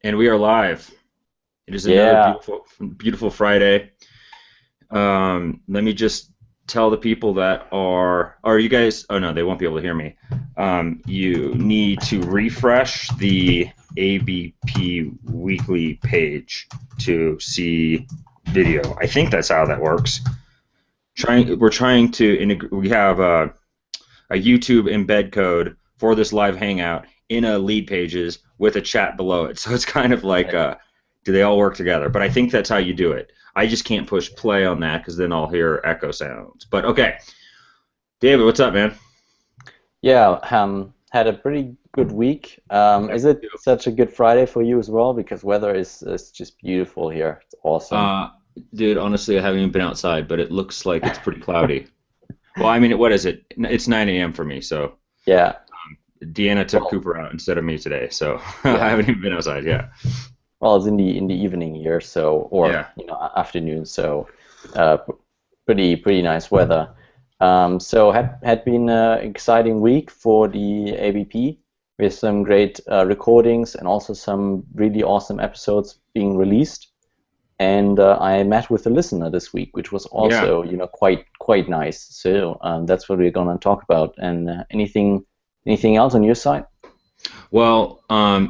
And we are live. It is another Yeah, beautiful, beautiful Friday. Let me just tell the people that are you guys? Oh no, they won't be able to hear me. You need to refresh the ABP weekly page to see video. I think that's how that works. We're trying to, we have a YouTube embed code for this live hangout in a lead pages with a chat below it. So it's kind of like, do they all work together? But I think that's how you do it. I just can't push play on that because then I'll hear echo sounds. But okay, David, what's up, man? yeah. Had a pretty good week. Is it such a good Friday for you as well? Because weather is just beautiful here. It's awesome. Uh, Dude, honestly, I haven't even been outside, but it looks like it's pretty cloudy. Well, I mean, what is it? It's 9 a.m. for me, so Yeah. Deanna took Well, Cooper out instead of me today, so I yeah. haven't even been outside. Yeah, Well, it's in the evening here, so or yeah, afternoon, so pretty nice weather. So had been an exciting week for the ABP with some great recordings and also some really awesome episodes being released. And I met with a listener this week, which was yeah. also, quite nice. So that's what we're gonna talk about. And anything else on your side? Well,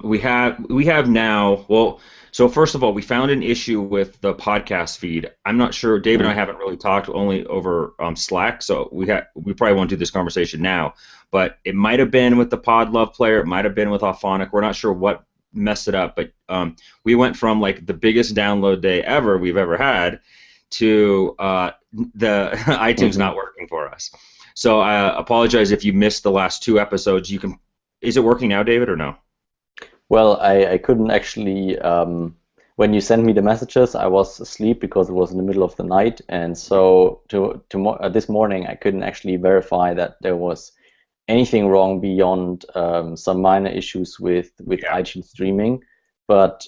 we have now. Well, so first of all, we found an issue with the podcast feed. I'm not sure. Dave and I Mm. haven't really talked only over Slack, so we probably won't do this conversation now. But it might have been with the Pod Love player. It might have been with Auphonic. We're not sure what messed it up, but we went from like the biggest download day ever we've ever had to the iTunes Hmm. not working for us. So I apologize if you missed the last two episodes. You can. Is it working now, David, or no? Well, I couldn't actually. When you sent me the messages, I was asleep because it was in the middle of the night, and so this morning I couldn't actually verify that there was anything wrong beyond some minor issues with Yeah. iTunes streaming, but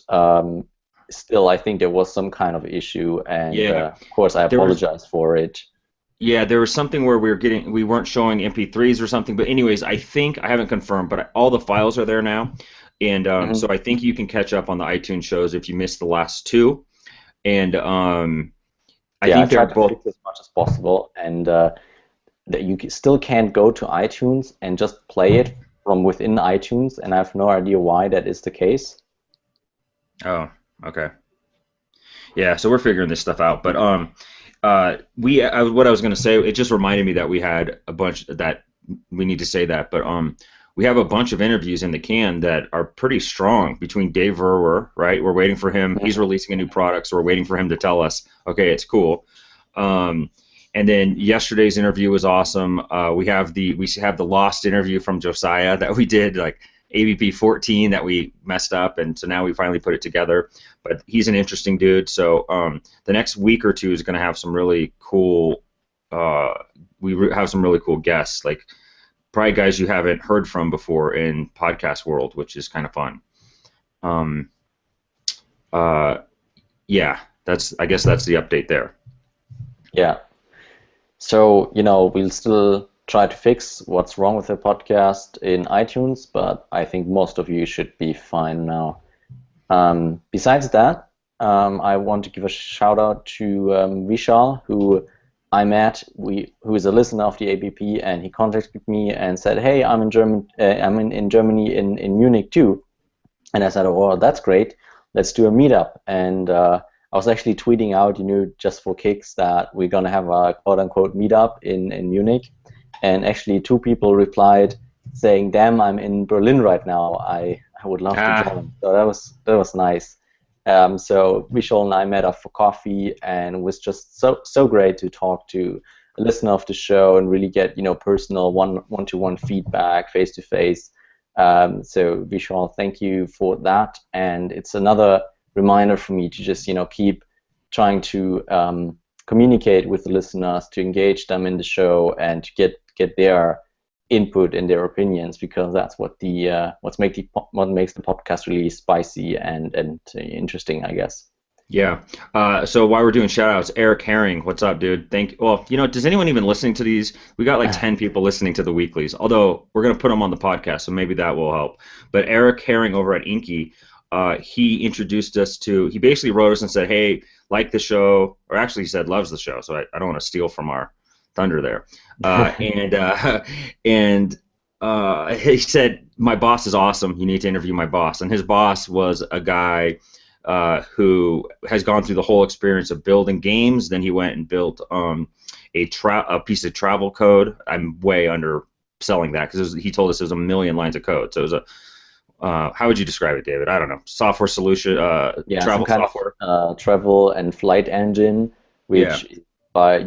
still, I think there was some kind of issue, and Yeah. of course, I There was apologize for it. yeah, there was something where we weren't showing MP3s or something. But anyways, I think I haven't confirmed, but all the files are there now, and Hmm. so I think you can catch up on the iTunes shows if you missed the last two. And I Yeah, I think they're tried to both. fix as much as possible, and that still can't go to iTunes and just play it from within iTunes, and I have no idea why that is the case. Oh, okay. Yeah, so we're figuring this stuff out. But what I was gonna say, it just reminded me that we had a bunch that we need to say that, but we have a bunch of interviews in the can that are pretty strong between Dave Verwer, right? We're waiting for him. He's Mhm. releasing a new product, so we're waiting for him to tell us, okay, it's cool. Um, and then yesterday's interview was awesome. We have the lost interview from Josiah that we did like ABP 14 that we messed up, and so now we finally put it together. But he's an interesting dude. So the next week or two is going to have some really cool. Uh, have some really cool guests, like probably guys you haven't heard from before in podcast world, which is kind of fun. Um, uh, yeah, I guess that's the update there. Yeah. So, we'll still try to fix what's wrong with the podcast in iTunes, but I think most of you should be fine now. Besides that, I want to give a shout out to Vishal, who I met, who is a listener of the ABP, and he contacted me and said, "Hey, I'm in German, I'm in Germany in Munich too." And I said, "Oh, well, that's great. Let's do a meetup." And I was actually tweeting out, just for kicks, that we're gonna have a quote unquote meetup in Munich. And actually, two people replied saying, "Damn, I'm in Berlin right now. I would love to Ah, join." So that was nice. So Vishal and I met up for coffee, and it was just so great to talk to a listener of the show and really get personal one-to-one feedback face to face. So Vishal, thank you for that, and it's another reminder for me to just keep trying to communicate with the listeners, to engage them in the show, and to get their input and their opinions, because that's what makes the podcast really spicy and interesting, I guess. yeah. So while we're doing shout outs, Eric Herring, what's up, dude? Well, does anyone even listening to these? We got like 10 people listening to the weeklies, although we're going to put them on the podcast, so maybe that will help. But Eric Herring over at Inky, he introduced us to. He basically wrote us and said, "Hey, like the show," or actually he said loves the show. So I don't want to steal from our thunder there. And he said, "My boss is awesome. You need to interview my boss." And his boss was a guy who has gone through the whole experience of building games. Then he went and built a piece of travel code. I'm way underselling that because he told us it was a million lines of code. So it was a how would you describe it, David? I don't know. Software solution, travel software. Travel and flight engine, which is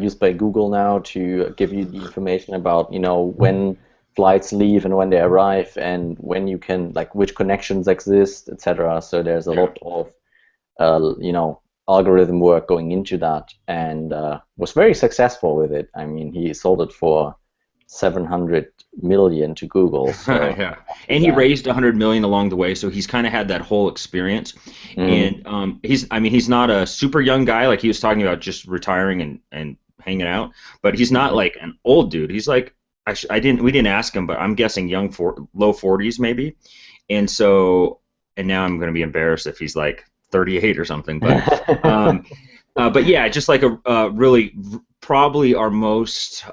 used by Google now to give you the information about, when flights leave and when they arrive and when you can, like, which connections exist, etc. So there's a lot of, algorithm work going into that, and was very successful with it. I mean, he sold it for 700 million to Google. So yeah, and he raised 100 million along the way. So he's kind of had that whole experience. And he's not a super young guy. Like he was talking about just retiring and hanging out, but he's not like an old dude. He's like, we didn't ask him, but I'm guessing low 40s maybe. And now I'm going to be embarrassed if he's like 38 or something. But yeah, just like a really probably our most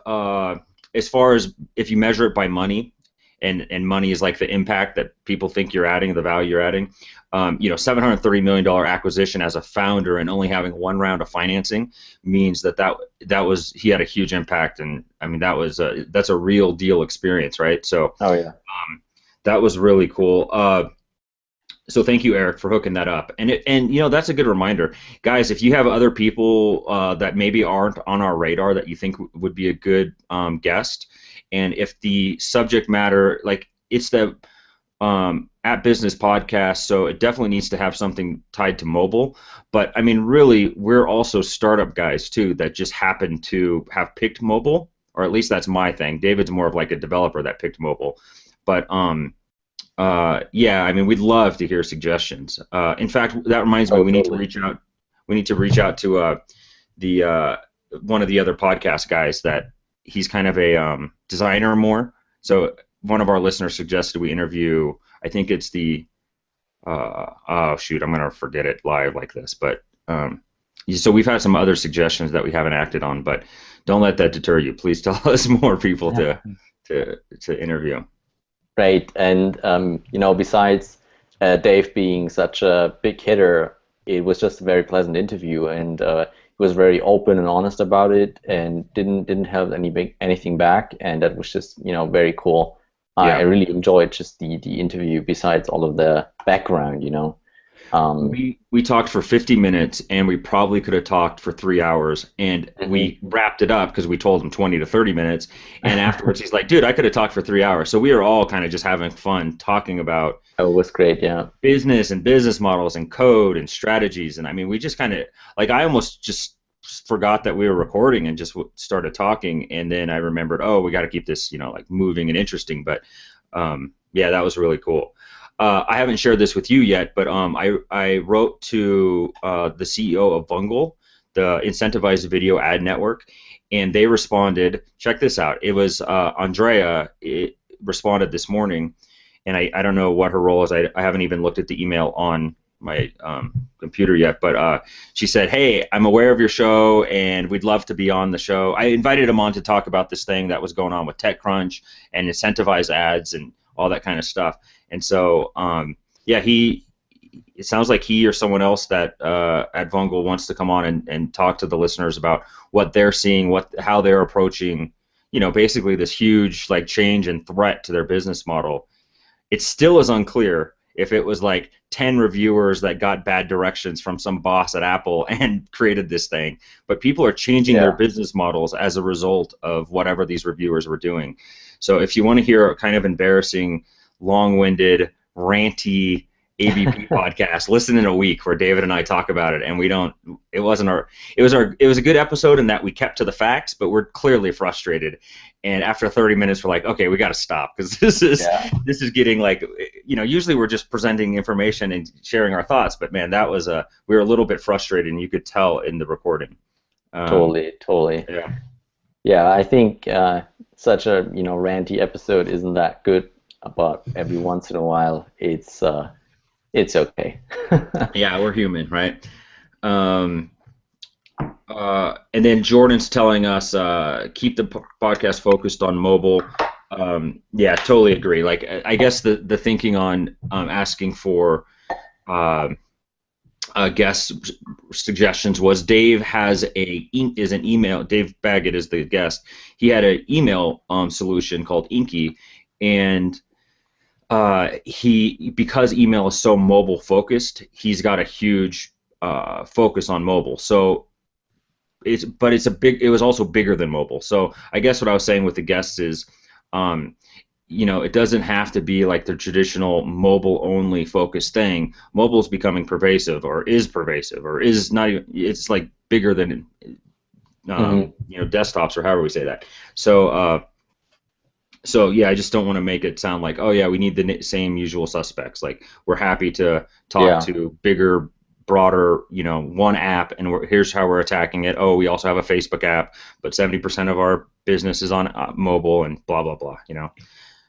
as far as if you measure it by money, and money is like the impact that people think you're adding, the value you're adding. $730 million acquisition as a founder and only having one round of financing means that was he had a huge impact, and I mean that's a real deal experience, right? So that was really cool. So thank you, Eric, for hooking that up. And that's a good reminder. Guys, if you have other people that maybe aren't on our radar that you think would be a good guest, and if the subject matter, like it's the At Business podcast, so it definitely needs to have something tied to mobile. But I mean, really, we're also startup guys too that just happen to have picked mobile, or at least that's my thing. David's more of like a developer that picked mobile. But I mean, we'd love to hear suggestions. In fact, that reminds me, we need to reach out. We need to reach out to the one of the other podcast guys that he's kind of a designer more. So one of our listeners suggested we interview. I think it's the oh shoot, I'm gonna forget it live like this. But so we've had some other suggestions that we haven't acted on. But don't let that deter you. Please tell us more people to interview. Right, and besides Dave being such a big hitter, it was just a very pleasant interview, and he was very open and honest about it, and didn't have anything back, and that was just very cool. I really enjoyed just the interview. Besides all of the background, We talked for 50 minutes, and we probably could have talked for 3 hours, and we wrapped it up because we told him 20 to 30 minutes, and afterwards he's like, dude, I could have talked for 3 hours. So we were all kind of just having fun talking about it was great, yeah, business and business models and code and strategies. And I mean, we just kind of, like, I almost just forgot that we were recording and just started talking, and then I remembered, oh, we got to keep this like moving and interesting. But that was really cool. I haven't shared this with you yet, but I wrote to the CEO of Vungle, the incentivized video ad network, and they responded. Check this out. It was Andrea responded this morning, and I don't know what her role is. I haven't even looked at the email on my computer yet, but she said, hey, I'm aware of your show, and we'd love to be on the show. I invited him on to talk about this thing that was going on with TechCrunch and incentivized ads and all that kind of stuff. And so, it sounds like he or someone else that at Vungle wants to come on and talk to the listeners about what they're seeing, how they're approaching, basically this huge like change and threat to their business model. It still is unclear if it was like 10 reviewers that got bad directions from some boss at Apple and created this thing, but people are changing their business models as a result of whatever these reviewers were doing. So if you want to hear a kind of embarrassing, long-winded, ranty ABP podcast, listen in a week where David and I talk about it, and it was a good episode in that we kept to the facts, but we're clearly frustrated. And after 30 minutes, we're like, okay, we got to stop, because this is getting like, usually we're just presenting information and sharing our thoughts, but man, we were a little bit frustrated, and you could tell in the recording. Totally. Yeah, I think such a ranty episode isn't that good, but every once in a while it's It's okay. Yeah, we're human, right? Um, and then Jordan's telling us keep the podcast focused on mobile. Yeah, totally agree. Like I guess the thinking on asking for um guest suggestions was Dave is an email. Dave Baggett is the guest. He had an email solution called Inky, and he because email is so mobile focused, he's got a huge focus on mobile. So it was also bigger than mobile. So I guess what I was saying with the guests is, um, it doesn't have to be like the traditional mobile only focused thing. Mobile is becoming pervasive or is not even, it's like bigger than desktops or however we say that. So yeah, I just don't want to make it sound like, oh yeah, we need the same usual suspects. Like we're happy to talk to bigger, broader, one app, and here's how we're attacking it. Oh, we also have a Facebook app, but 70% of our business is on mobile, and blah blah blah.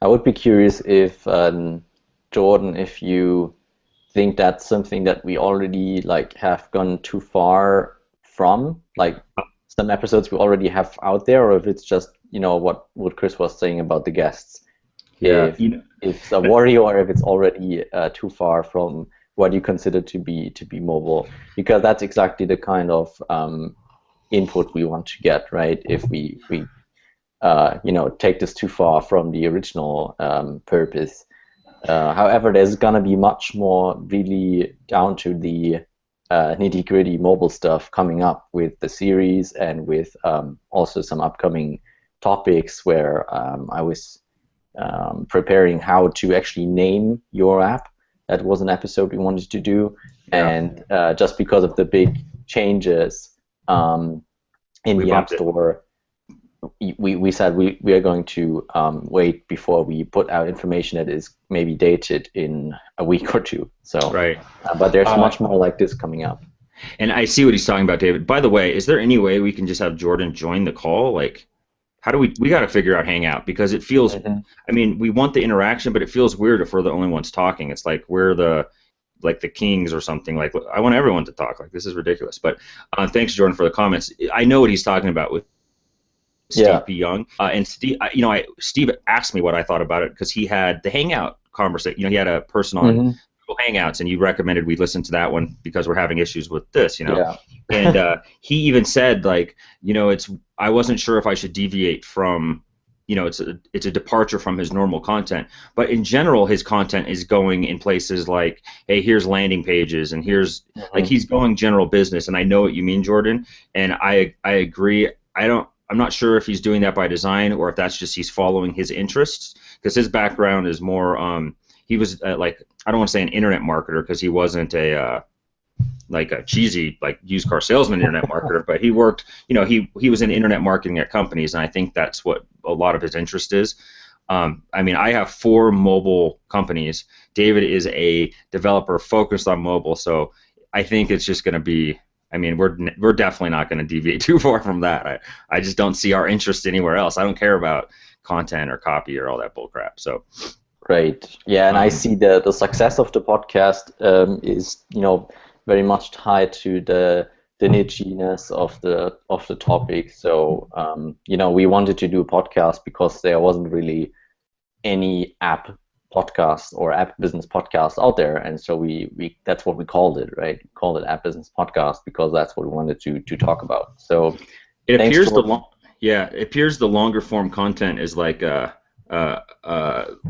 I would be curious if Jordan, if you think that's something that we already like have gone too far from, like some episodes we already have out there, or if it's just what Chris was saying about the guests. Yeah, if it's a worry, or if it's already too far from what you consider to be mobile, because that's exactly the kind of input we want to get, right? If we take this too far from the original purpose. However, there's gonna be much more really down to the nitty-gritty mobile stuff coming up with the series, and with also some upcoming topics where I was preparing how to actually name your app. That was an episode we wanted to do, and just because of the big changes in the App Store, we said we are going to wait before we put out information that is maybe dated in a week or two. So, right. But there's much more like this coming up. And I see what he's talking about, David. By the way, is there any way we can just have Jordan join the call? Like, how do we got to figure out Hangout, because it feels, I mean, we want the interaction, but it feels weird if we're the only ones talking. It's like we're the kings or something. Like, I want everyone to talk. Like, this is ridiculous. But thanks, Jordan, for the comments. I know what he's talking about with Steve P. Young. And Steve, Steve asked me what I thought about it, because he had the Hangout conversation. He had a person on Google Hangouts, and you recommended we listen to that one because we're having issues with this, and he even said, like, I wasn't sure if I should deviate from, it's a departure from his normal content, but in general his content is going in places like, hey, here's landing pages, and here's like, he's going general business, and I know what you mean, Jordan, and I agree. I'm not sure if he's doing that by design, or if that's just he's following his interests, because his background is more he was like, I don't want to say an internet marketer, because he wasn't a cheesy used car salesman internet marketer, but he worked, he was in internet marketing at companies, and I think that's what a lot of his interest is. I mean, I have 4 mobile companies. David is a developer focused on mobile, so I think it's just going to be, I mean, we're definitely not going to deviate too far from that. I just don't see our interest anywhere else. I don't care about content or copy or all that bullcrap. So. Great. Yeah, and I see the success of the podcast is very much tied to the nichiness of the topic. So we wanted to do a podcast because there wasn't really any app podcast or app business podcast out there, and so we that's what we called it, right? We called it App Business Podcast because that's what we wanted to talk about. So it appears it appears the longer form content is like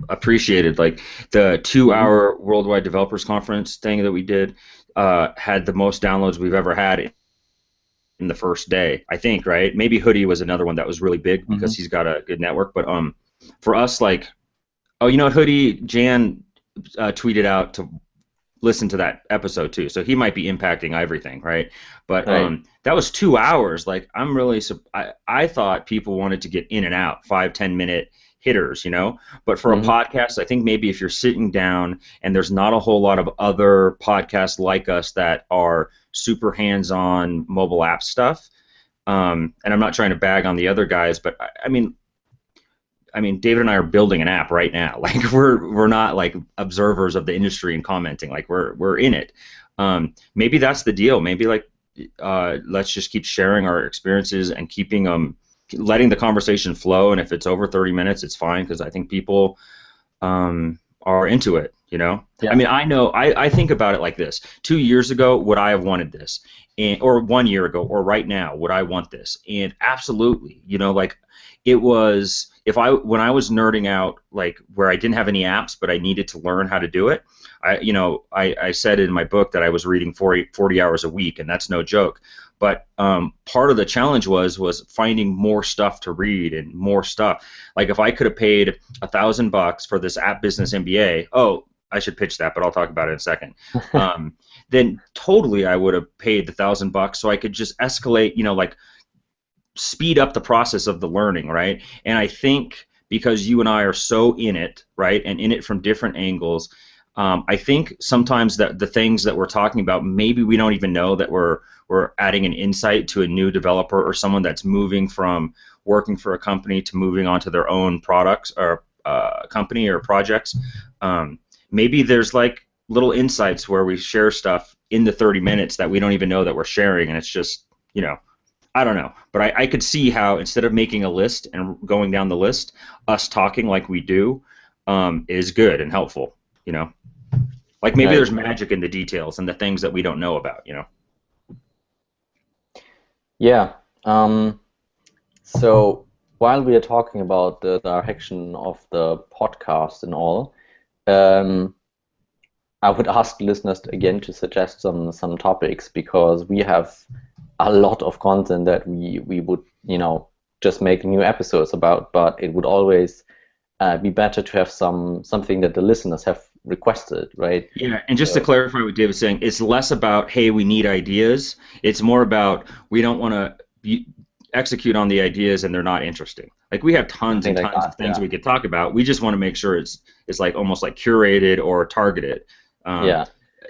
appreciated. Like the 2-hour Worldwide Developers Conference thing that we did had the most downloads we've ever had in the first day, I think, right? Maybe Hood.ie was another one that was really big because he's got a good network, but for us, like, oh, Hood.ie, Jan tweeted out to listen to that episode too, so he might be impacting everything, right? But that was 2 hours. Like, I'm really I thought people wanted to get in and out, 5-10 minute hitters, but for a podcast, I think maybe if you're sitting down and there's not a whole lot of other podcasts like us that are super hands-on mobile app stuff, and I'm not trying to bag on the other guys, but I mean, I mean, David and I are building an app right now. Like we're not like observers of the industry and commenting. Like we're in it. Maybe that's the deal. Maybe like let's just keep sharing our experiences and keeping letting the conversation flow. And if it's over 30 minutes, it's fine because I think people are into it. You know, Yeah. I mean, I think about it like this. 2 years ago, would I have wanted this? Or 1 year ago, or right now, would I want this? And absolutely, you know, like it was, when I was nerding out, like where I didn't have any apps, but I needed to learn how to do it. I said in my book that I was reading 40 hours a week, and that's no joke. But part of the challenge was finding more stuff to read and more stuff. Like if I could have paid $1,000 for this app business MBA, I should pitch that, but I'll talk about it in a second. Then totally I would have paid the $1,000 so I could just escalate, you know, like speed up the process of the learning, right? And I think because you and I are so in it, right, and in it from different angles, I think sometimes that the things that we're talking about, maybe we don't even know that we're adding an insight to a new developer or someone that's moving from working for a company to moving on to their own products or company or projects. Maybe there's like little insights where we share stuff in the 30 minutes that we don't even know that we're sharing, and it's just, you know, I don't know. But I could see how instead of making a list and going down the list, us talking like we do is good and helpful, you know. Like maybe there's magic in the details and the things that we don't know about, you know. Yeah. So while we are talking about the direction of the podcast and all, I would ask listeners again to suggest some topics, because we have a lot of content that we would, you know, just make new episodes about, but it would always be better to have something that the listeners have requested, right? Yeah, and just to clarify what David's saying, it's less about, hey, we need ideas. It's more about we don't want to execute on the ideas and they're not interesting. Like we have tons and tons of things we could talk about. We just want to make sure it's like almost like curated or targeted.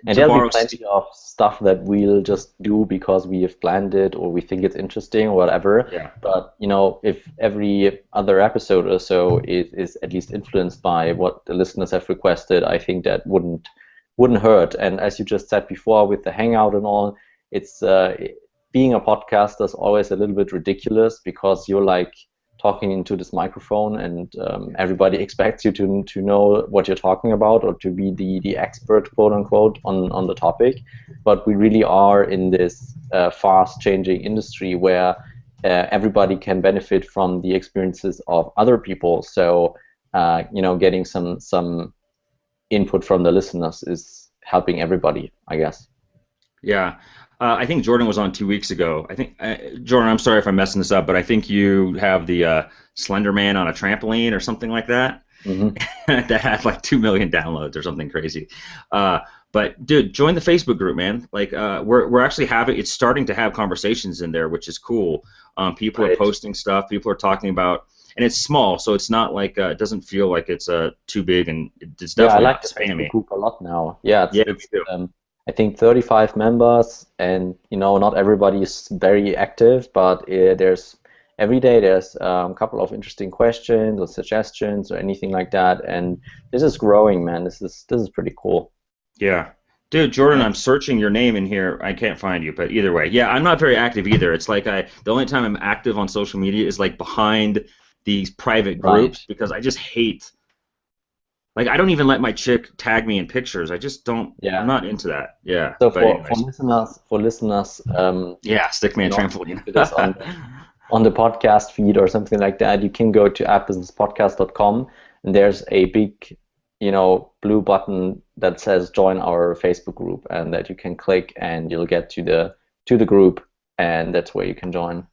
And there'll be plenty of stuff that we'll just do because we have planned it or we think it's interesting or whatever. Yeah. But, you know, if every other episode or so is at least influenced by what the listeners have requested, I think that wouldn't hurt. And as you just said before with the Hangout and all, it's being a podcaster is always a little bit ridiculous because you're like talking into this microphone and everybody expects you to know what you're talking about or to be the expert, quote unquote, on the topic. But we really are in this fast changing industry where everybody can benefit from the experiences of other people. So you know, getting some input from the listeners is helping everybody, I guess. Yeah. I think Jordan was on 2 weeks ago. I think Jordan, I'm sorry if I'm messing this up, but I think you have the Slender Man on a trampoline or something like that. Mm-hmm. That had like 2 million downloads or something crazy. But dude, join the Facebook group, man. Like we're actually it's starting to have conversations in there, which is cool. People are posting stuff. People are talking about, and it's small, so it's not like it doesn't feel like it's too big, and it's definitely I like not the spammy. Facebook group a lot now. Yeah, it's I think 35 members, and you know, not everybody is very active, but every day there's a couple of interesting questions or suggestions or anything like that, and this is growing, man. This is pretty cool. Yeah. Dude, Jordan, I'm searching your name in here. I can't find you, but either way. Yeah, I'm not very active either. It's like the only time I'm active on social media is like behind these private groups because I just hate. Like, I don't even let my chick tag me in pictures. I just don't. Yeah. I'm not into that. Yeah. So for listeners, yeah, stick me a trampoline. on the podcast feed or something like that, you can go to appbusinesspodcast.com, and there's a big, you know, blue button that says join our Facebook group, and that you can click and you'll get to the group, and that's where you can join.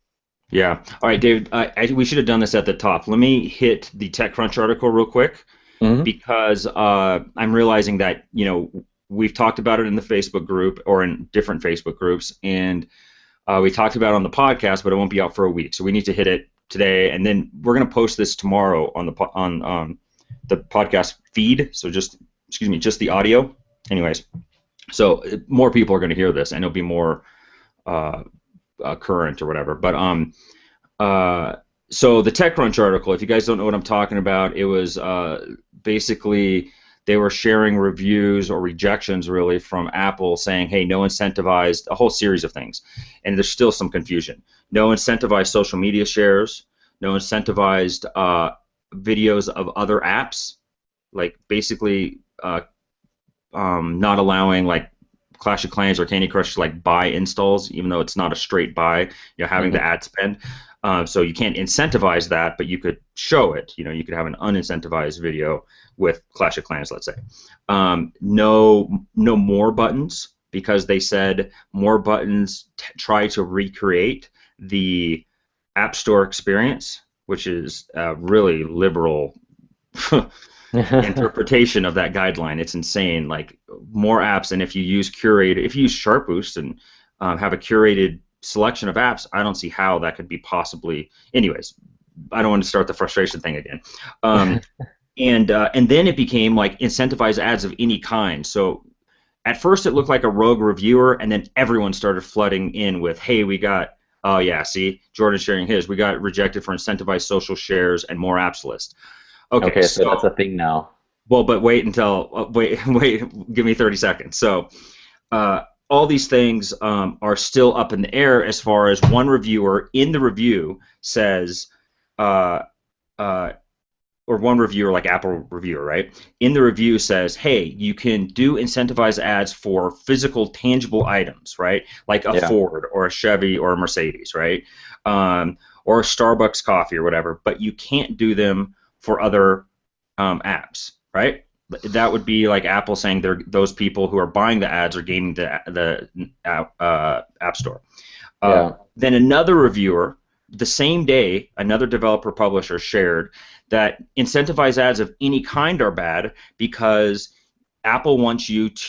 Yeah. All right, David. We should have done this at the top. Let me hit the TechCrunch article real quick. Mm-hmm. Because I'm realizing that, you know, we've talked about it in the Facebook group or in different Facebook groups, and we talked about it on the podcast, but it won't be out for a week. So we need to hit it today, and then we're going to post this tomorrow on the podcast feed. So just the audio. Anyways, so more people are going to hear this, and it'll be more current or whatever. But So the TechCrunch article, if you guys don't know what I'm talking about, it was basically they were sharing reviews or rejections really from Apple saying, hey, no incentivized, a whole series of things. And there's still some confusion. No incentivized social media shares, no incentivized videos of other apps, like basically not allowing like Clash of Clans or Candy Crush to like buy installs, even though it's not a straight buy, having the ad spend. So you can't incentivize that, but you could show it. You could have an unincentivized video with Clash of Clans, let's say. No more buttons, because they said more buttons try to recreate the App Store experience, which is a really liberal interpretation of that guideline. It's insane. Like more apps, and if you use Chartboost and have a curated selection of apps, I don't see how that could be possibly. Anyways, I don't want to start the frustration thing again. And then it became like incentivized ads of any kind. So at first it looked like a rogue reviewer, and then everyone started flooding in with, hey, we got, oh yeah, see, Jordan's sharing his, we got rejected for incentivized social shares and more apps list. Okay, so that's a thing now. Well, but wait until wait, give me 30 seconds. So all these things are still up in the air as far as one reviewer in the review says, or one reviewer like Apple reviewer, right? In the review says, hey, you can do incentivized ads for physical, tangible items, right? Like a Ford or a Chevy or a Mercedes, right? Or a Starbucks coffee or whatever, but you can't do them for other apps, right? That would be like Apple saying those people who are buying the ads are gaming the App Store. Then another reviewer, the same day, another developer publisher shared that incentivized ads of any kind are bad because Apple wants users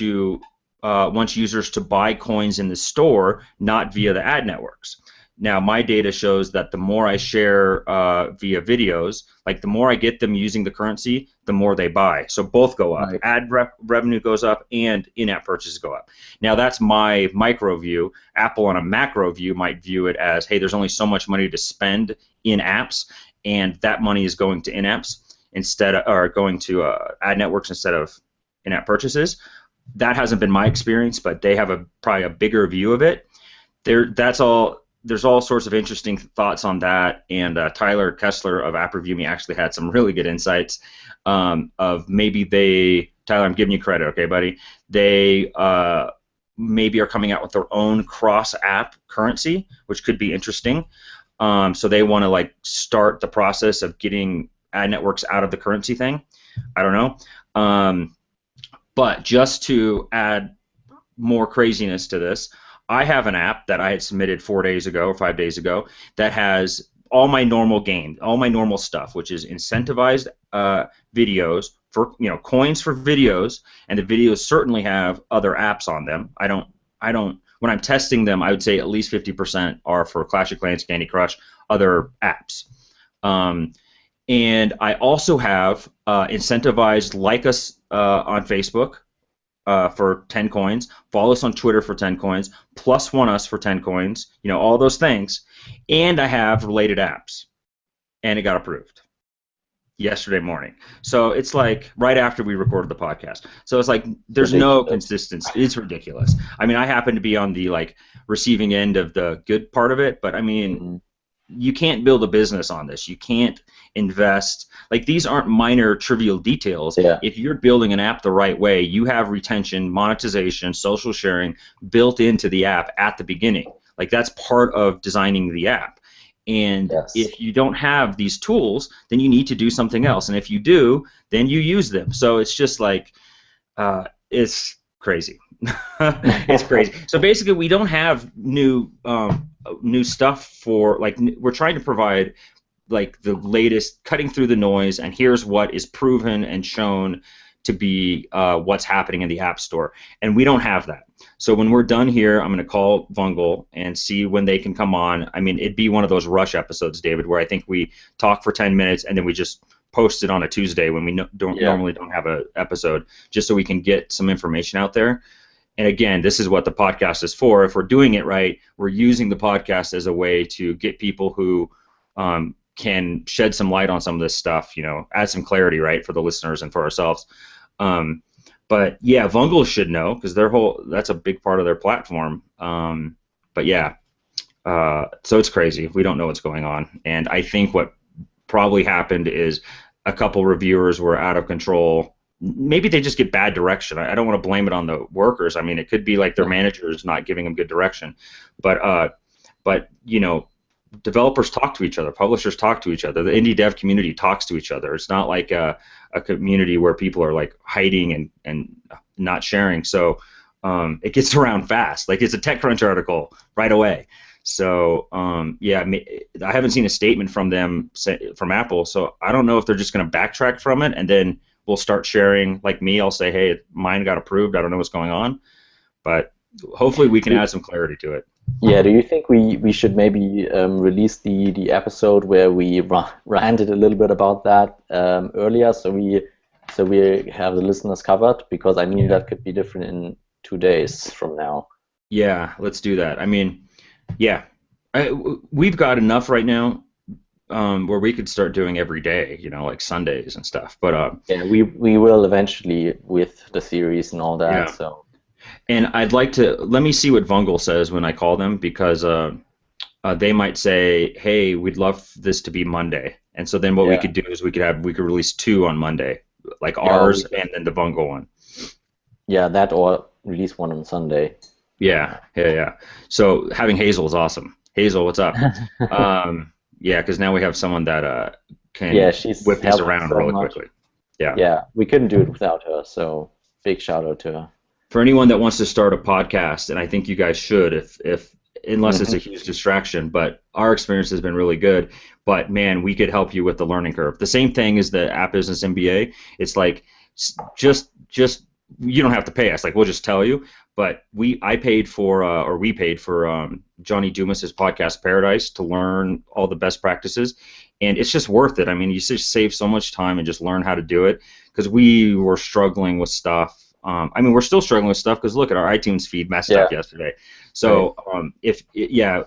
to buy coins in the store, not via the ad networks. Now, my data shows that the more I share via videos, like the more I get them using the currency, the more they buy. So both go up. Right. Ad revenue goes up and in-app purchases go up. Now, that's my micro view. Apple on a macro view might view it as, hey, there's only so much money to spend in apps, and that money is going to in-apps or going to ad networks instead of in-app purchases. That hasn't been my experience, but they have probably a bigger view of it. There's all sorts of interesting thoughts on that, and Tyler Kessler of App Review Me actually had some really good insights of maybe Tyler, I'm giving you credit, okay, buddy? They maybe are coming out with their own cross-app currency, which could be interesting. So they want to like start the process of getting ad networks out of the currency thing. I don't know. But just to add more craziness to this, I have an app that I had submitted 4 days ago or 5 days ago that has all my normal games, all my normal stuff, which is incentivized videos for coins for videos, and the videos certainly have other apps on them. I don't. When I'm testing them, I would say at least 50% are for Clash of Clans, Candy Crush, other apps. And I also have incentivized like us on Facebook. For 10 coins, follow us on Twitter for 10 coins, plus one us for 10 coins, all those things, and I have related apps, and it got approved yesterday morning. So it's like right after we recorded the podcast. So it's like there's no consistency. It's ridiculous. I mean, I happen to be on the like receiving end of the good part of it, but I mean, you can't build a business on this. You can't invest. Like, these aren't minor, trivial details. Yeah. If you're building an app the right way, you have retention, monetization, social sharing built into the app at the beginning. Like, that's part of designing the app. And if you don't have these tools, then you need to do something else. And if you do, then you use them. So it's just like, it's crazy. It's crazy. So basically, we don't have new stuff for, like, we're trying to provide like the latest, cutting through the noise, and here's what is proven and shown to be what's happening in the App Store, and we don't have that. So when we're done here, I'm going to call Vungle and see when they can come on. I mean, it'd be one of those rush episodes, David, where I think we talk for 10 minutes and then we just post it on a Tuesday when we normally don't have an episode, just so we can get some information out there. And again, this is what the podcast is for. If we're doing it right, we're using the podcast as a way to get people who can shed some light on some of this stuff, add some clarity, right, for the listeners and for ourselves. But yeah, Vungle should know because that's a big part of their platform. But yeah, so it's crazy. We don't know what's going on, and I think what probably happened is a couple reviewers were out of control. Maybe they just get bad direction. I don't want to blame it on the workers. I mean, it could be like their manager is not giving them good direction. But developers talk to each other, publishers talk to each other, the indie dev community talks to each other. It's not like a community where people are like hiding and not sharing. So it gets around fast. Like it's a TechCrunch article right away. So yeah, I haven't seen a statement from them, from Apple, so I don't know if they're just going to backtrack from it and then we'll start sharing. Like me, I'll say, hey, mine got approved, I don't know what's going on, but hopefully we can add some clarity to it. Yeah, do you think we should maybe release the episode where we ranted a little bit about that earlier, so we have the listeners covered? Because I mean, that could be different in 2 days from now. Yeah, let's do that. I mean, yeah, we've got enough right now where we could start doing every day, like Sundays and stuff. But yeah, we will eventually with the series and all that. Yeah. So. And I'd like to let me see what Vungle says when I call them, because they might say, hey, we'd love this to be Monday. And so then what we could do is we could release 2 on Monday, like ours and then the Vungle one. Yeah, that, or release 1 on Sunday. Yeah. So having Hazel is awesome. Hazel, what's up? Yeah, because now we have someone that can whip this around really quickly. Yeah, we couldn't do it without her, so big shout out to her. For anyone that wants to start a podcast, and I think you guys should, unless it's a huge distraction, but our experience has been really good. But man, we could help you with the learning curve. The same thing as the App Business MBA. It's like just you don't have to pay us. Like we'll just tell you. But we paid for Johnny Dumas's podcast Paradise to learn all the best practices, and it's just worth it. I mean, you just save so much time and just learn how to do it, because we were struggling with stuff. I mean, we're still struggling with stuff because look at our iTunes feed messed up yesterday. So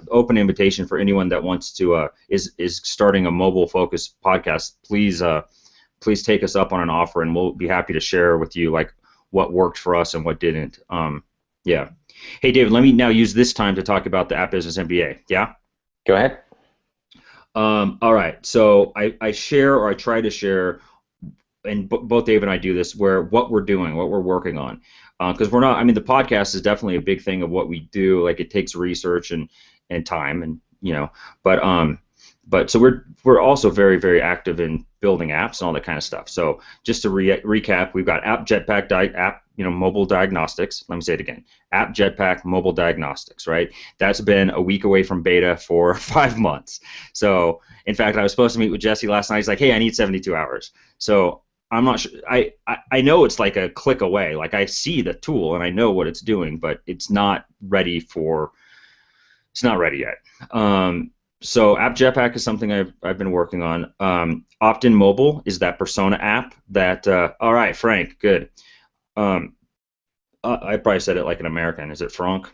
open invitation for anyone that wants to is starting a mobile focused podcast. Please take us up on an offer, and we'll be happy to share with you like what worked for us and what didn't. Yeah. Hey, David, let me now use this time to talk about the App Business MBA. Yeah? Go ahead. All right. So I share, or I try to share, and both Dave and I do this, where what we're doing, what we're working on. Because we're not, I mean, the podcast is definitely a big thing of what we do. Like it takes research and time, and but so we're also very, very active in building apps and all that kind of stuff. So just to recap, we've got App Jetpack mobile diagnostics. Let me say it again. App Jetpack mobile diagnostics, right? That's been a week away from beta for 5 months. So in fact, I was supposed to meet with Jesse last night. He's like, hey, I need 72 hours. So I'm not sure. I know it's like a click away. Like I see the tool and I know what it's doing, but it's not ready yet. So App Jetpack is something I've been working on. Opt-in Mobile is that persona app that. All right, Frank, good. I probably said it like an American. Is it Frank?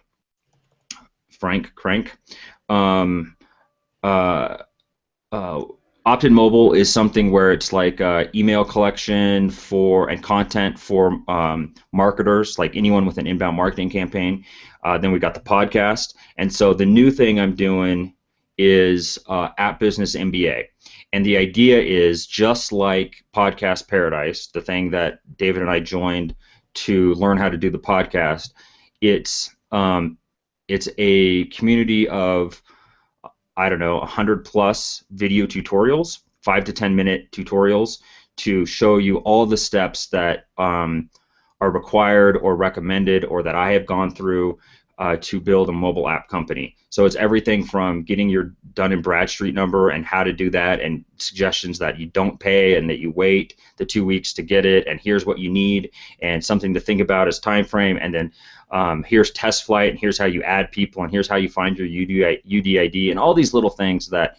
Crank. Opt-in Mobile is something where it's like email collection and content for marketers, like anyone with an inbound marketing campaign. Then we got the podcast, and so the new thing I'm doing is App Business MBA, and the idea is just like Podcast Paradise, the thing that David and I joined to learn how to do the podcast. It's a community of 100 plus video tutorials, 5 to 10 minute tutorials to show you all the steps that are required or recommended or that I have gone through to build a mobile app company. So it's everything from getting your Dun & Bradstreet number and how to do that, and suggestions that you don't pay and that you wait the 2 weeks to get it, and here's what you need, and something to think about as time frame, and then here's test flight, and here's how you add people, and here's how you find your UDID, and all these little things that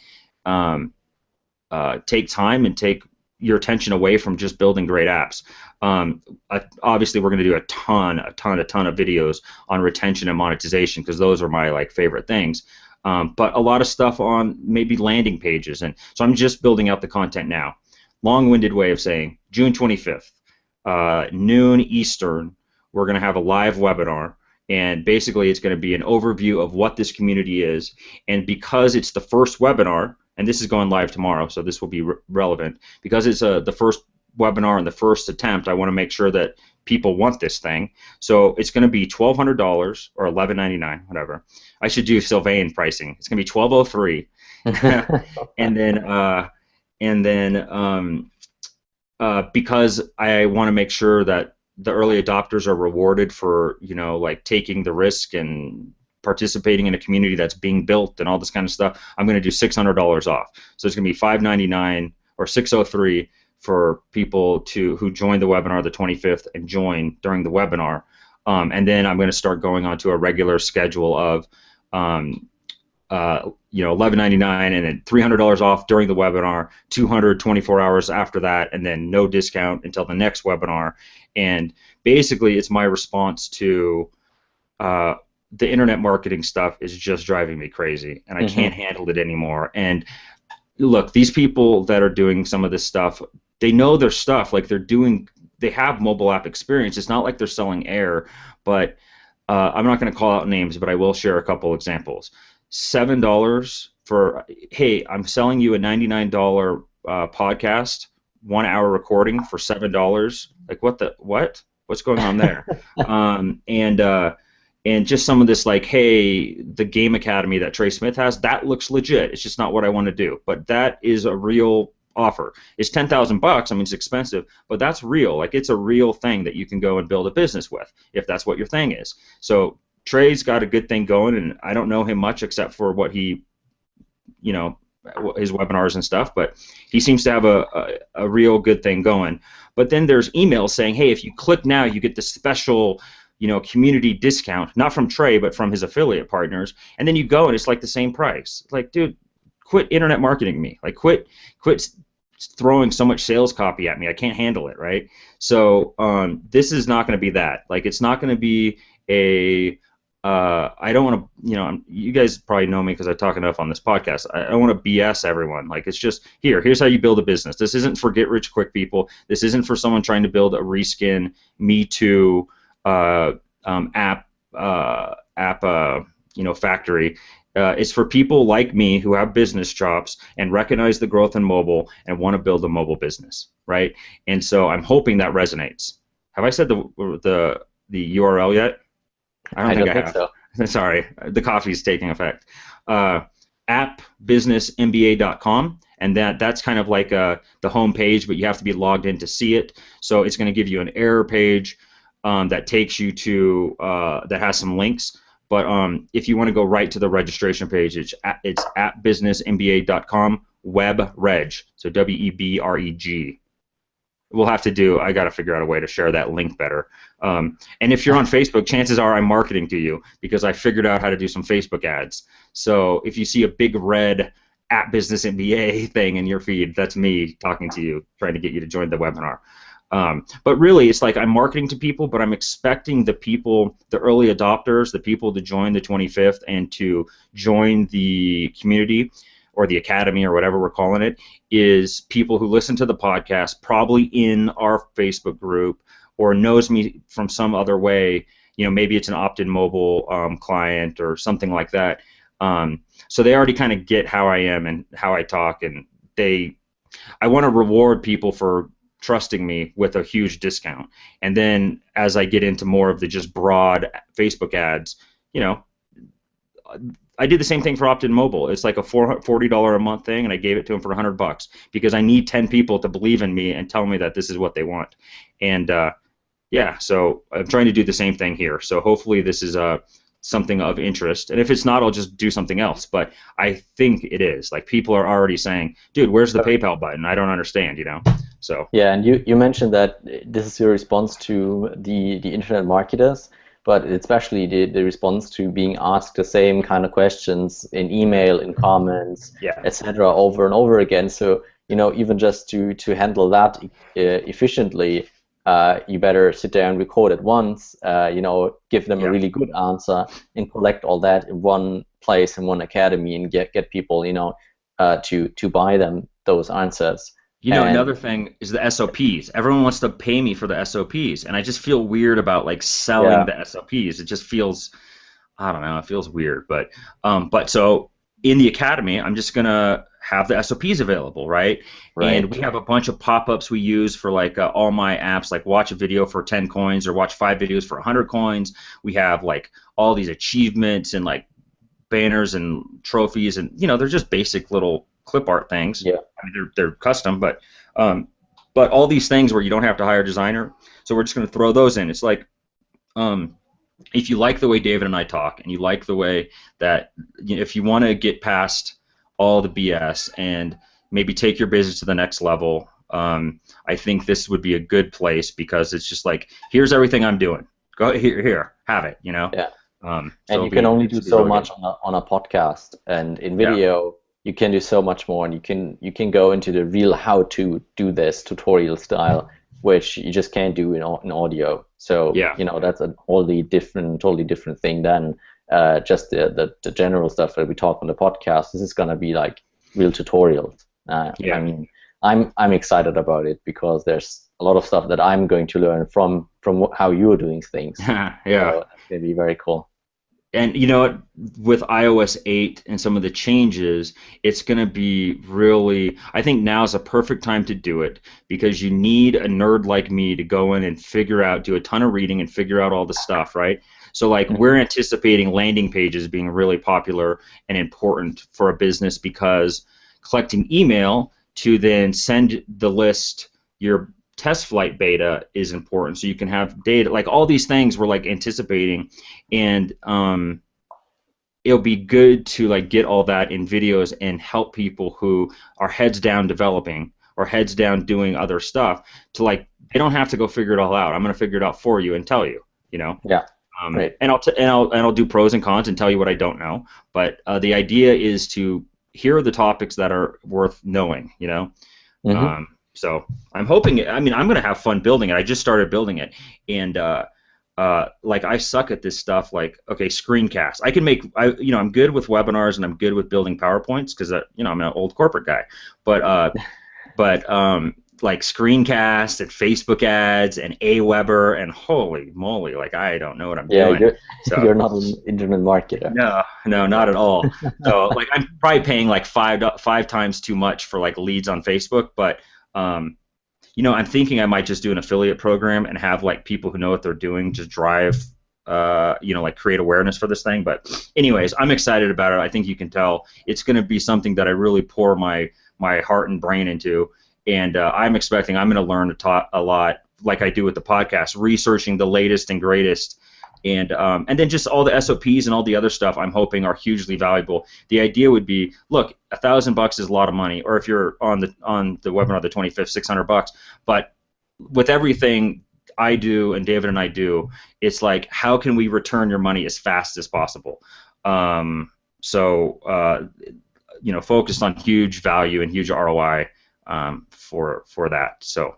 take time and take your attention away from just building great apps. Obviously, we're going to do a ton of videos on retention and monetization, because those are my favorite things. but a lot of stuff on maybe landing pages. And so I'm just building out the content now. Long-winded way of saying June 25th, noon Eastern, we're going to have a live webinar. And basically, it's going to be an overview of what this community is. And because it's the first webinar, and this is going live tomorrow, so this will be relevant, because it's the first webinar and the first attempt, I want to make sure that people want this thing. So it's going to be $1,200 or $11.99, whatever. I should do Sylvain pricing. It's going to be $1,203, and then because I want to make sure that the early adopters are rewarded for, like taking the risk and participating in a community that's being built and all this kind of stuff, I'm going to do $600 off. So it's going to be $599 or $603 for people who join the webinar the 25th and join during the webinar. And then I'm going to start going on to a regular schedule of $11.99 and then $300 off during the webinar, 224 hours after that, and then no discount until the next webinar. And basically, it's my response to the internet marketing stuff is just driving me crazy, and I can't handle it anymore. And look, these people that are doing some of this stuff, they know their stuff. Like they have mobile app experience. It's not like they're selling air, but I'm not going to call out names, but I will share a couple examples. $7 for, hey, I'm selling you a $99 podcast, 1 hour recording for $7. Like what's going on there? And just some of this, like, hey, the Game Academy that Trey Smith has, that looks legit. It's just not what I want to do. But that is a real offer. It's $10,000. I mean, it's expensive, but that's real. Like, it's a real thing that you can go and build a business with if that's what your thing is. So Trey's got a good thing going, and I don't know him much except for what he, his webinars and stuff, but he seems to have a real good thing going. But then there's emails saying, hey, if you click now, you get this special, community discount, not from Trey, but from his affiliate partners, and then you go and it's like the same price. Like, dude, quit internet marketing me. Like, quit throwing so much sales copy at me. I can't handle it, right? So this is not going to be that. Like, it's not going to be a I don't want to, you guys probably know me because I talk enough on this podcast. I don't want to BS everyone. Like, it's just, here's how you build a business. This isn't for get rich quick people. This isn't for someone trying to build a reskin, Me Too app factory. It's for people like me who have business chops and recognize the growth in mobile and want to build a mobile business, right? And so I'm hoping that resonates. Have I said the URL yet? I don't think I have. So. Sorry, the coffee's taking effect. Appbusinessmba.com, and that's kind of like the home page, but you have to be logged in to see it. So it's going to give you an error page that takes you to that has some links. But if you want to go right to the registration page, it's appbusinessmba.com webreg, so WEBREG. We'll have to I got to figure out a way to share that link better. And if you're on Facebook, chances are I'm marketing to you because I figured out how to do some Facebook ads. So if you see a big red @BusinessMBA thing in your feed, that's me talking to you, trying to get you to join the webinar. But really, it's like I'm marketing to people, but I'm expecting the early adopters, the people to join the 25th and to join the community or the academy or whatever we're calling it, is people who listen to the podcast, probably in our Facebook group or knows me from some other way. Maybe it's an opt-in mobile client or something like that. So they already kind of get how I am and how I talk, and I want to reward people for trusting me with a huge discount. And then as I get into more of the just broad Facebook ads, I did the same thing for opt-in mobile. It's like a $40 a month thing, and I gave it to him for $100 because I need 10 people to believe in me and tell me that this is what they want. And so I'm trying to do the same thing here. So hopefully this is something of interest. And if it's not, I'll just do something else. But I think it is. Like, people are already saying, dude, where's the PayPal button? I don't understand, So yeah, and you mentioned that this is your response to the internet marketers. But especially the response to being asked the same kind of questions in email, in comments, etc., over and over again. So, even just to handle that efficiently, you better sit there and record it once, give them a really good answer and collect all that in one place in one academy and get people, to buy them those answers. Another thing is the SOPs. Everyone wants to pay me for the SOPs, and I just feel weird about like selling the SOPs. It just feels, I don't know, it feels weird. But so in the academy, I'm just gonna have the SOPs available, right? And we have a bunch of pop-ups we use for like all my apps, like watch a video for 10 coins or watch 5 videos for 100 coins. We have like all these achievements and like banners and trophies, and they're just basic little clip art things. Yeah. I mean, they're custom, but all these things where you don't have to hire a designer, so we're just going to throw those in. It's like, if you like the way David and I talk, and you like the way that, if you want to get past all the BS and maybe take your business to the next level, I think this would be a good place, because it's just like, here's everything I'm doing. Go here, have it. Yeah. So and you can only do so much on a podcast, and in video you can do so much more, and you can go into the real how to do this tutorial style, which you just can't do in audio. So that's a totally different thing than just the general stuff that we talk on the podcast. This is gonna be like real tutorials. I mean, I'm excited about it, because there's a lot of stuff that I'm going to learn from how you're doing things. So it's gonna be very cool. And with iOS 8 and some of the changes, it's going to be really, I think now is a perfect time to do it, because you need a nerd like me to go in and do a ton of reading and figure out all the stuff, right? So like we're anticipating landing pages being really popular and important for a business, because collecting email to then send the list your test flight beta is important, so you can have data, like all these things we're like anticipating, and it'll be good to like get all that in videos and help people who are heads down developing or heads down doing other stuff, to like, they don't have to go figure it all out. I'm going to figure it out for you and tell you, Right. And I'll do pros and cons and tell you what I don't know, but the idea is to hear the topics that are worth knowing, So I'm hoping. I mean, I'm going to have fun building it. I just started building it, and like I suck at this stuff. Like, okay, screencast. I can make. I'm good with webinars, and I'm good with building PowerPoints, because I'm an old corporate guy. But like screencast and Facebook ads and Aweber, and holy moly, like I don't know what I'm doing. You're not an internet marketer. No, not at all. So like I'm probably paying like five times too much for like leads on Facebook, but I'm thinking I might just do an affiliate program and have like people who know what they're doing just drive, like create awareness for this thing. But anyways, I'm excited about it. I think you can tell it's going to be something that I really pour my heart and brain into, and I'm expecting I'm going to learn a lot, like I do with the podcast, researching the latest and greatest. And then just all the SOPs and all the other stuff I'm hoping are hugely valuable. The idea would be, look, $1,000 is a lot of money, or if you're on the webinar the 25th, $600. But with everything I do and David and I do, it's like, how can we return your money as fast as possible? Focused on huge value and huge ROI for that. So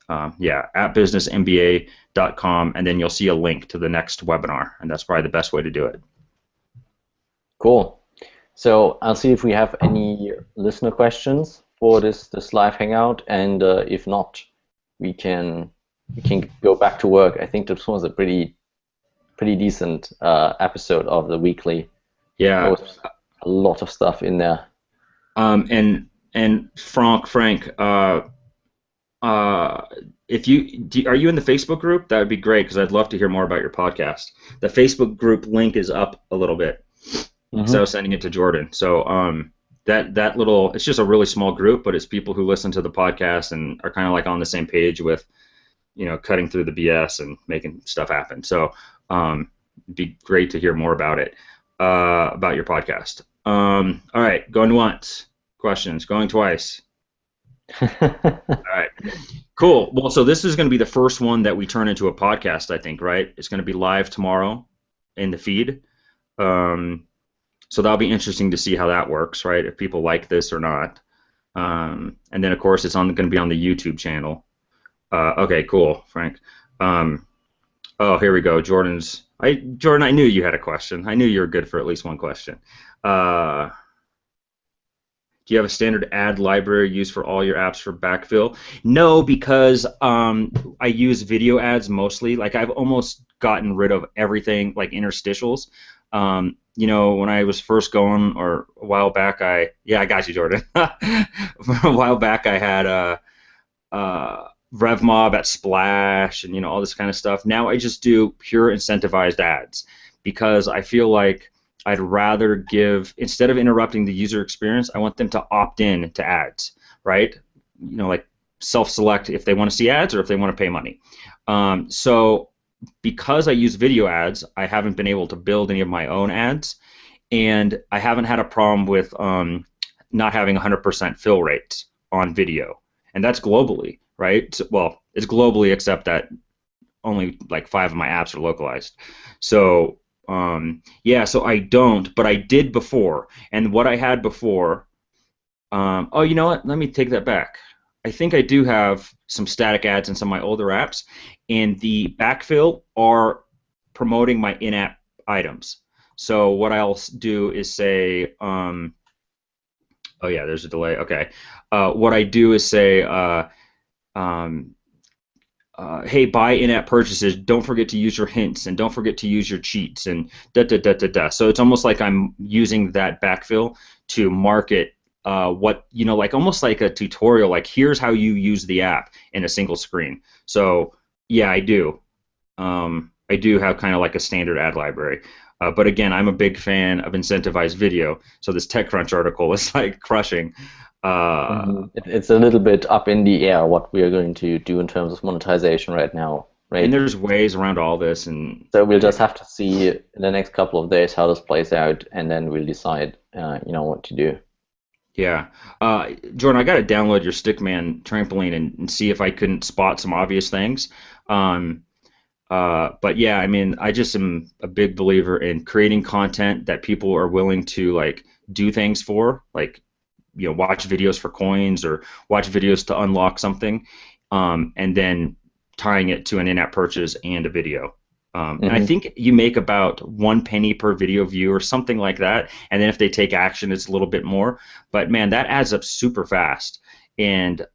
at businessmba.com, and then you'll see a link to the next webinar, and that's probably the best way to do it. Cool. So I'll see if we have any listener questions for this live hangout, and if not, we can go back to work. I think this was a pretty decent episode of the weekly. Yeah, there was a lot of stuff in there. And Frank, if are you in the Facebook group? That would be great, because I'd love to hear more about your podcast. The Facebook group link is up a little bit, so I was sending it to Jordan. So that little, it's just a really small group, but it's people who listen to the podcast and are kind of like on the same page with, cutting through the BS and making stuff happen. So it'd be great to hear more about it, about your podcast. All right, going once, questions, going twice. All right, cool. Well, so this is going to be the first one that we turn into a podcast, I think, right? It's going to be live tomorrow in the feed. So that'll be interesting to see how that works, right? If people like this or not. And then, of course, it's going to be on the YouTube channel. Okay, cool, Frank. Oh, here we go. Jordan, I knew you had a question. I knew you were good for at least one question. Uh, do you have a standard ad library used for all your apps for backfill? No, because I use video ads mostly. Like I've almost gotten rid of everything like interstitials. You know, when I was first going, or a while back, I got you, Jordan. A while back, I had RevMob at Splash, and you know all this kind of stuff. Now I just do pure incentivized ads because I feel like I'd rather give, instead of interrupting the user experience, I want them to opt in to ads, right? You know, like self-select if they want to see ads or if they want to pay money. So because I use video ads, I haven't been able to build any of my own ads, and I haven't had a problem with not having 100% fill rates on video, and that's globally, right? So, well, it's globally except that only like 5 of my apps are localized. So yeah, so I don't, but I did before. And what I had before, oh, you know what? Let me take that back. I think I do have some static ads in some of my older apps, and the backfill are promoting my in-app items. So what I'll do is say, oh yeah, there's a delay. Okay. What I do is say, um, hey, buy in-app purchases. Don't forget to use your hints, and don't forget to use your cheats, and da da da da da. So it's almost like I'm using that backfill to market what, you know, like almost like a tutorial. Like here's how you use the app in a single screen. So yeah, I do. I do have kind of like a standard ad library. But again, I'm a big fan of incentivized video. So this TechCrunch article is like crushing. It's a little bit up in the air what we are going to do in terms of monetization right now, right? And there's ways around all this, and so we'll just have to see in the next couple of days how this plays out, and then we'll decide, you know, what to do. yeah. Jordan, I got to download your Stickman trampoline and see if I couldn't spot some obvious things. Um, but yeah, I mean, I just am a big believer in creating content that people are willing to like do things for, like, you know, watch videos for coins or watch videos to unlock something, and then tying it to an in-app purchase and a video. And I think you make about 1 penny per video view or something like that, and then if they take action, it's a little bit more. But man, that adds up super fast. And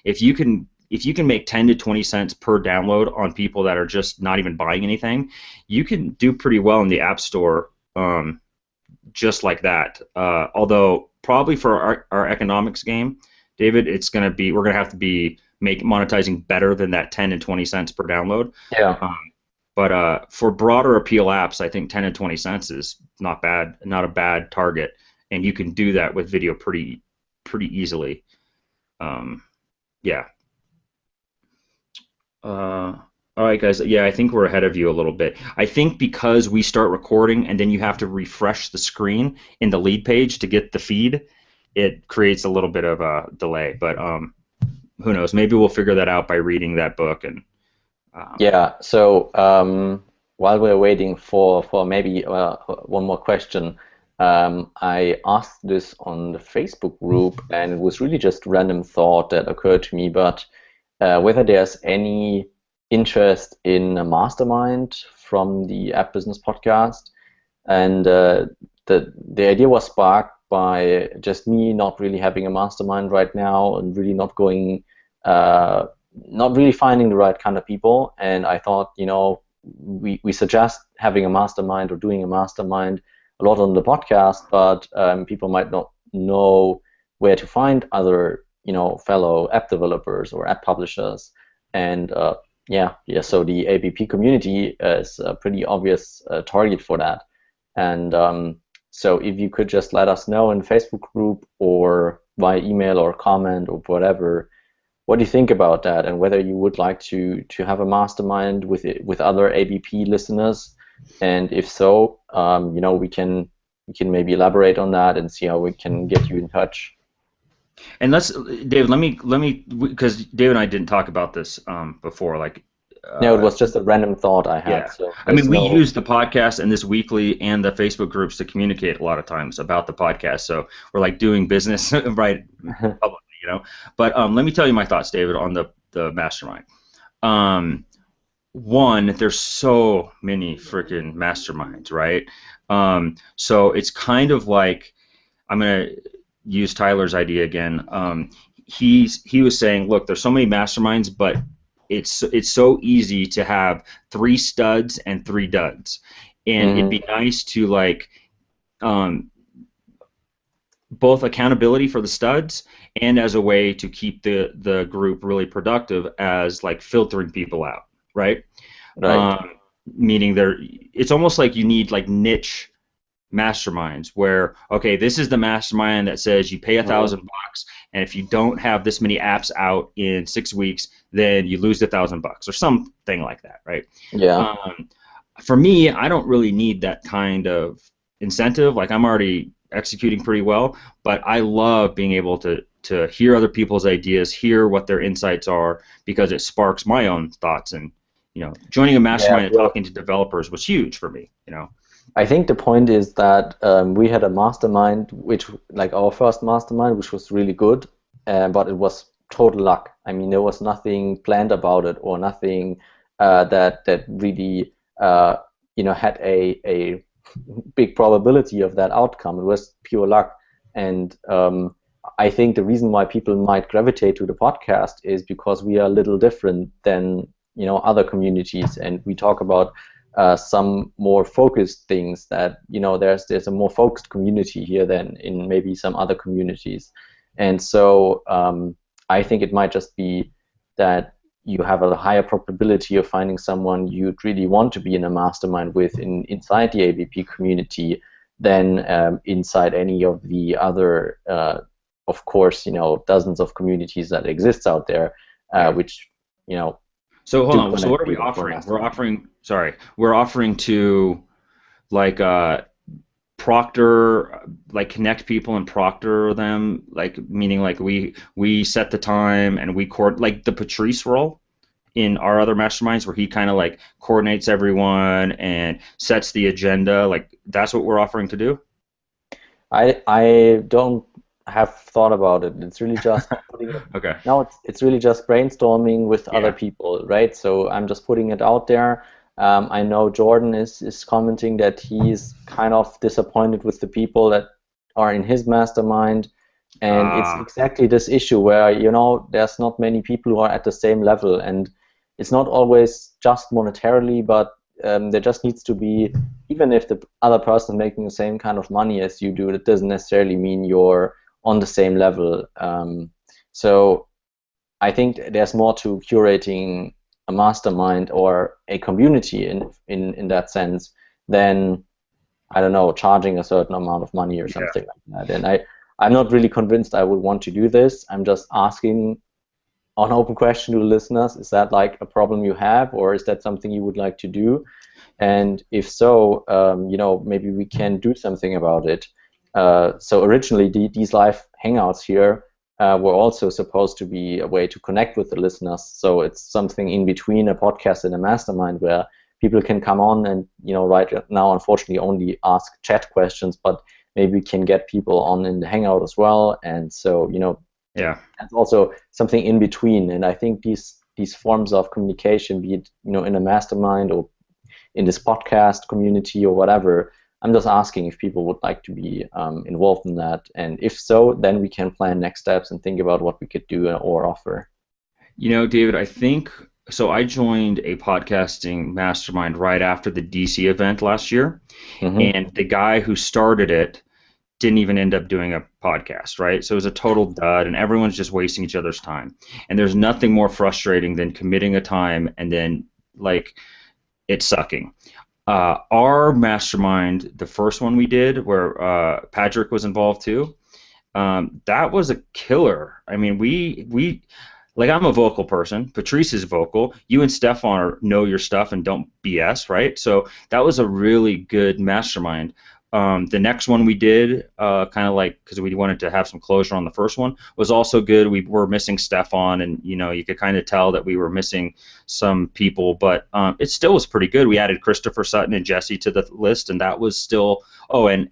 if you can make 10 to 20 cents per download on people that are just not even buying anything, you can do pretty well in the App Store, just like that. Although probably for our economics game, David, we're gonna have to be monetizing better than that 10 and 20 cents per download. Yeah. But for broader appeal apps, I think 10 and 20 cents is not bad, not a bad target, and you can do that with video pretty easily. Yeah. All right, guys. Yeah, I think we're ahead of you a little bit. I think because we start recording and then you have to refresh the screen in the lead page to get the feed, it creates a little bit of a delay. But who knows? Maybe we'll figure that out by reading that book. And Yeah. So while we're waiting for maybe one more question, I asked this on the Facebook group, and it was really just random thought that occurred to me, but whether there's any interest in a mastermind from the App Business Podcast. And the idea was sparked by just me not really having a mastermind right now, and really not going, not really finding the right kind of people. And I thought, you know, we suggest having a mastermind or doing a mastermind a lot on the podcast, but people might not know where to find other, you know, fellow app developers or app publishers. And so the APP community is a pretty obvious target for that. And so if you could just let us know in the Facebook group or via email or comment or whatever, what do you think about that, and whether you would like to have a mastermind with other APP listeners, and if so, you know, we can maybe elaborate on that and see how we can get you in touch. And David, let me, because David and I didn't talk about this before, like. No, it was just a random thought I had. Yeah. So I mean, we use the podcast and this weekly and the Facebook groups to communicate a lot of times about the podcast. So we're like doing business right publicly, you know. But let me tell you my thoughts, David, on the mastermind. one, there's so many freaking masterminds, right? So it's kind of like, I'm gonna use Tyler's idea again. He was saying, look, there's so many masterminds, but it's so easy to have three studs and three duds, and it'd Hmm. be nice to like um, both accountability for the studs and as a way to keep the group really productive as like filtering people out, right? Right. Um, Meaning it's almost like you need like niche masterminds where, okay, this is the mastermind that says you pay Hmm. $1,000, and if you don't have this many apps out in 6 weeks, then you lose $1,000 or something like that, right? Yeah. Um, for me, I don't really need that kind of incentive. Like I'm already executing pretty well, but I love being able to hear other people's ideas, hear what their insights are, because it sparks my own thoughts. And joining a Yeah. mastermind and Well, talking to developers was huge for me. I think the point is that we had a mastermind, which like our first mastermind, which was really good, but it was total luck. I mean, there was nothing planned about it or nothing that really had a big probability of that outcome. It was pure luck, and I think the reason why people might gravitate to the podcast is because we are a little different than other communities, and we talk about some more focused things that there's a more focused community here than in maybe some other communities, and so I think it might just be that you have a higher probability of finding someone you'd really want to be in a mastermind with inside the ABP community than inside any of the other, of course, dozens of communities that exists out there, Yeah. which you know So hold do on. So what connect are we people for offering? We're mastermind. offering. Sorry, we're offering to like proctor, like connect people and proctor them, like meaning like we set the time and we like the Patrice role in our other masterminds where he kind of like coordinates everyone and sets the agenda. Like that's what we're offering to do. I don't have thought about it. It's really just putting it. Okay. Now it's really just brainstorming with other Yeah. people, right? So I'm just putting it out there. I know Jordan is commenting that he's kind of disappointed with the people that are in his mastermind, and it's Ah. exactly this issue where there's not many people who are at the same level, and it's not always just monetarily, but there just needs to be, even if the other person is making the same kind of money as you do, it doesn't necessarily mean you're on the same level. So I think there's more to curating a mastermind or a community in that sense than, I don't know, charging a certain amount of money or Yeah. something like that. And I'm not really convinced I would want to do this. I'm just asking on open question to the listeners, is that like a problem you have, or is that something you would like to do? And if so, maybe we can do something about it. So originally, these live hangouts here were also supposed to be a way to connect with the listeners. So it's something in between a podcast and a mastermind where people can come on and, right now, unfortunately, only ask chat questions, but maybe we can get people on in the hangout as well. And so, Yeah. that's also something in between. And I think these forms of communication, be it, in a mastermind or in this podcast community or whatever, I'm just asking if people would like to be involved in that, and if so, then we can plan next steps and think about what we could do or offer. David, I think so. I joined a podcasting mastermind right after the DC event last year, Hmm. and the guy who started it didn't even end up doing a podcast, right? So it was a total dud, and everyone's just wasting each other's time. And there's nothing more frustrating than committing a time and then like it sucking. Our mastermind, the first one we did, where Patrick was involved too, that was a killer. I mean, we like I'm a vocal person. Patrice is vocal. You and Stefan know your stuff and don't BS, right? So that was a really good mastermind. The next one we did, kind of like because we wanted to have some closure on the first one, was also good. We were missing Stefan, and you could kind of tell that we were missing some people, but it still was pretty good. We added Christopher Sutton and Jesse to the list, and that was still. Oh, and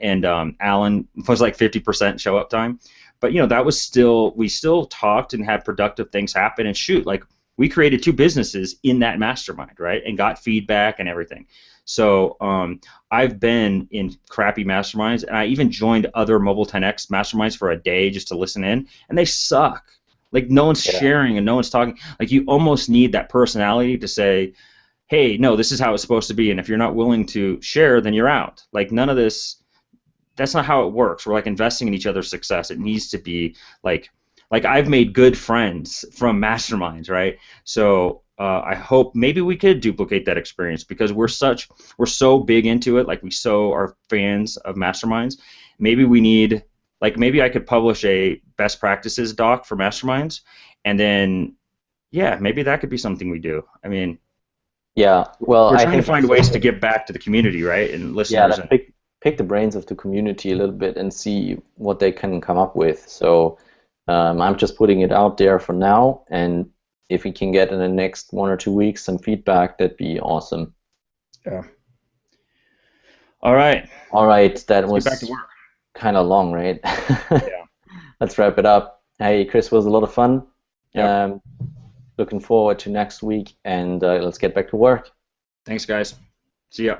Alan was like 50% show up time, but that was still we still talked and had productive things happen. And shoot, like we created 2 businesses in that mastermind, right, and got feedback and everything. So I've been in crappy masterminds, and I even joined other Mobile 10X masterminds for a day just to listen in, and they suck. Like, no one's sharing and no one's talking. Like, you almost need that personality to say, hey, no, this is how it's supposed to be, and if you're not willing to share, then you're out. Like, none of this, that's not how it works. We're like investing in each other's success. It needs to be like I've made good friends from masterminds, right? So I hope maybe we could duplicate that experience, because we're so big into it, like we so are fans of masterminds. Maybe we need, like, maybe I could publish a best practices doc for masterminds, and then maybe that could be something we do. I mean, yeah, well, we're I trying to think find ways to give back to the community, right, and listeners. yeah, pick the brains of the community a little bit and see what they can come up with. So I'm just putting it out there for now, and if we can get in the next 1 or 2 weeks some feedback, that'd be awesome. Yeah. All right. That was get back to work. Kind of long, right? Yeah. Let's wrap it up. Hey, Chris, was a lot of fun. Yep. Looking forward to next week, and let's get back to work. Thanks, guys. See ya.